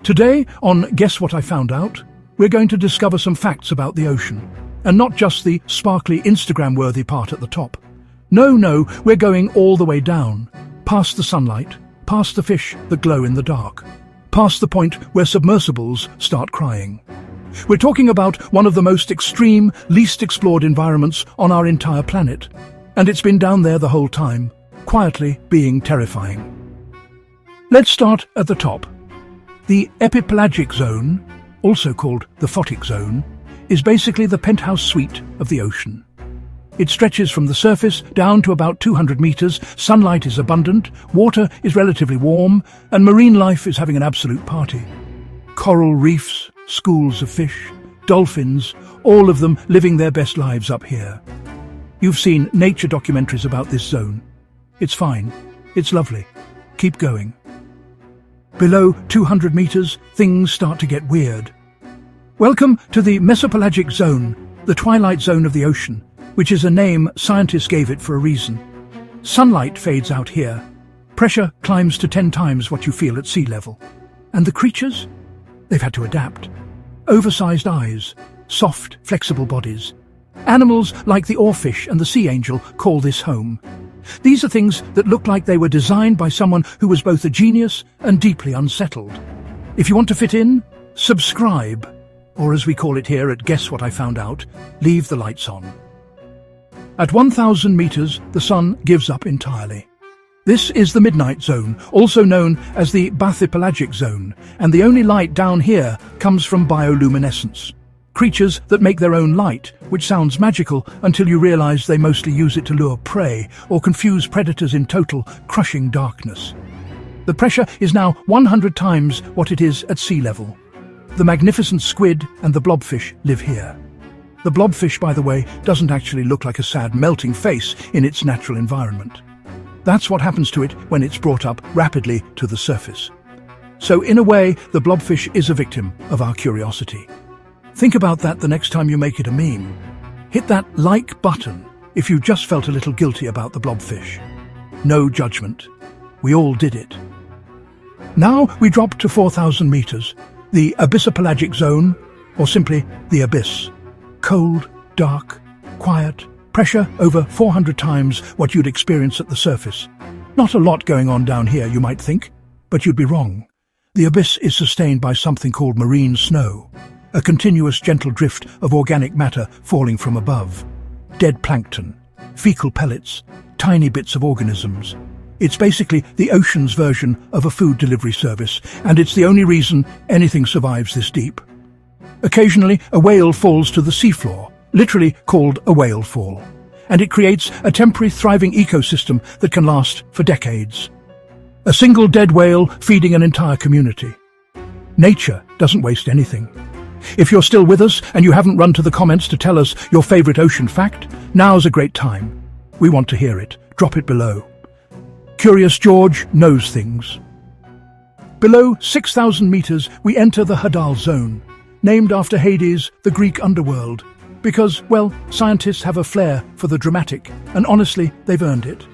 Today, on Guess What I Found Out, we're going to discover some facts about the ocean, and not just the sparkly Instagram-worthy part at the top. No, we're going all the way down, past the sunlight, past the fish that glow in the dark, past the point where submersibles start crying. We're talking about one of the most extreme, least explored environments on our entire planet, and it's been down there the whole time, quietly being terrifying. Let's start at the top. The epipelagic zone, also called the photic zone, is basically the penthouse suite of the ocean. It stretches from the surface down to about 200 meters, sunlight is abundant, water is relatively warm, and marine life is having an absolute party. Coral reefs, schools of fish, dolphins, all of them living their best lives up here. You've seen nature documentaries about this zone. It's fine. It's lovely. Keep going. Below 200 meters, things start to get weird. Welcome to the mesopelagic zone, the twilight zone of the ocean, which is a name scientists gave it for a reason. Sunlight fades out here. Pressure climbs to 10 times what you feel at sea level. And the creatures? They've had to adapt. Oversized eyes, soft, flexible bodies. Animals like the oarfish and the sea angel call this home. These are things that look like they were designed by someone who was both a genius and deeply unsettled. If you want to fit in, subscribe, or as we call it here at Guess What I Found Out, leave the lights on. At 1,000 meters, the sun gives up entirely. This is the midnight zone, also known as the bioluminescent zone, and the only light down here comes from bioluminescence. Creatures that make their own light, which sounds magical until you realize they mostly use it to lure prey or confuse predators in total, crushing darkness. The pressure is now 100 times what it is at sea level. The magnificent squid and the blobfish live here. The blobfish, by the way, doesn't actually look like a sad melting face in its natural environment. That's what happens to it when it's brought up rapidly to the surface. So in a way, the blobfish is a victim of our curiosity. Think about that the next time you make it a meme. Hit that like button if you just felt a little guilty about the blobfish. No judgment. We all did it. Now we drop to 4,000 meters, the abyssopelagic zone, or simply the abyss. Cold, dark, quiet, pressure over 400 times what you'd experience at the surface. Not a lot going on down here, you might think, but you'd be wrong. The abyss is sustained by something called marine snow, a continuous gentle drift of organic matter falling from above. Dead plankton, fecal pellets, tiny bits of organisms. It's basically the ocean's version of a food delivery service, and it's the only reason anything survives this deep. Occasionally, a whale falls to the seafloor, literally called a whale fall, and it creates a temporary thriving ecosystem that can last for decades. A single dead whale feeding an entire community. Nature doesn't waste anything. If you're still with us and you haven't run to the comments to tell us your favorite ocean fact, now's a great time. We want to hear it. Drop it below. Curious George knows things. Below 6,000 meters, we enter the hadal zone, named after Hades, the Greek underworld, because, well, scientists have a flair for the dramatic, and honestly, they've earned it.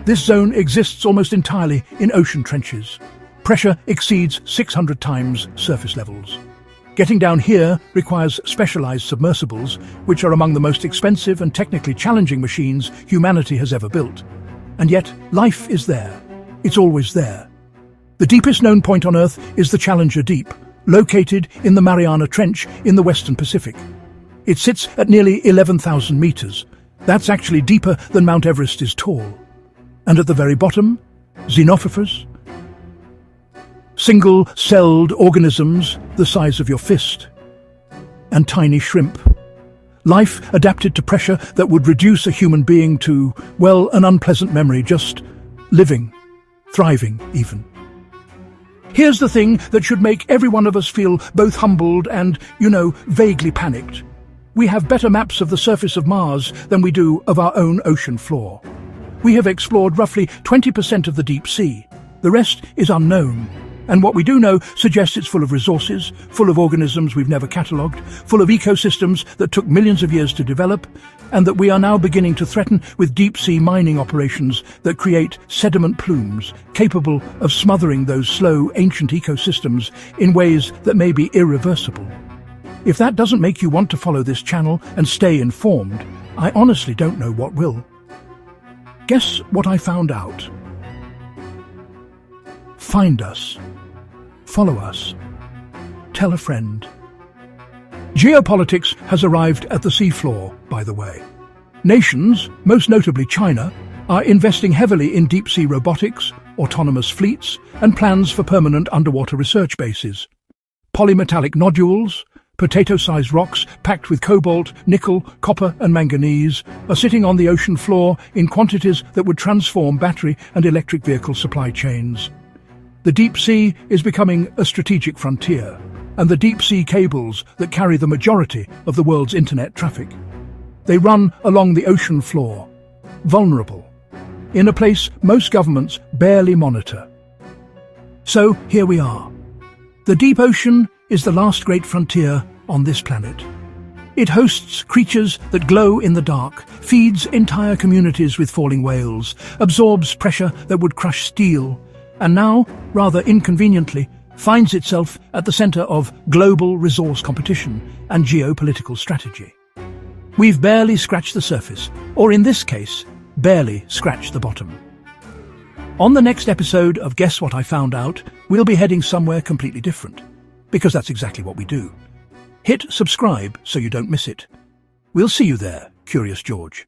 This zone exists almost entirely in ocean trenches. Pressure exceeds 600 times surface levels. Getting down here requires specialized submersibles, which are among the most expensive and technically challenging machines humanity has ever built. And yet, life is there. It's always there. The deepest known point on Earth is the Challenger Deep, located in the Mariana Trench in the Western Pacific. It sits at nearly 11,000 meters. That's actually deeper than Mount Everest is tall. And at the very bottom, xenophorus, single-celled organisms the size of your fist, and tiny shrimp. Life adapted to pressure that would reduce a human being to, well, an unpleasant memory, just living, thriving even. Here's the thing that should make every one of us feel both humbled and, vaguely panicked. We have better maps of the surface of Mars than we do of our own ocean floor. We have explored roughly 20% of the deep sea. The rest is unknown. And what we do know suggests it's full of resources, full of organisms we've never catalogued, full of ecosystems that took millions of years to develop, and that we are now beginning to threaten with deep-sea mining operations that create sediment plumes capable of smothering those slow, ancient ecosystems in ways that may be irreversible. If that doesn't make you want to follow this channel and stay informed, I honestly don't know what will. Guess what I found out? Find us. Follow us. Tell a friend. Geopolitics has arrived at the seafloor, by the way. Nations, most notably China, are investing heavily in deep-sea robotics, autonomous fleets, and plans for permanent underwater research bases. Polymetallic nodules, potato-sized rocks packed with cobalt, nickel, copper and manganese, are sitting on the ocean floor in quantities that would transform battery and electric vehicle supply chains. The deep sea is becoming a strategic frontier, and the deep-sea cables that carry the majority of the world's internet traffic. They run along the ocean floor, vulnerable, in a place most governments barely monitor. So here we are. The deep ocean is the last great frontier on this planet. It hosts creatures that glow in the dark, feeds entire communities with falling whales, absorbs pressure that would crush steel, and now, rather inconveniently, finds itself at the center of global resource competition and geopolitical strategy. We've barely scratched the surface, or in this case, barely scratched the bottom. On the next episode of Guess What I Found Out, we'll be heading somewhere completely different, because that's exactly what we do. Hit subscribe so you don't miss it. We'll see you there, Curious George.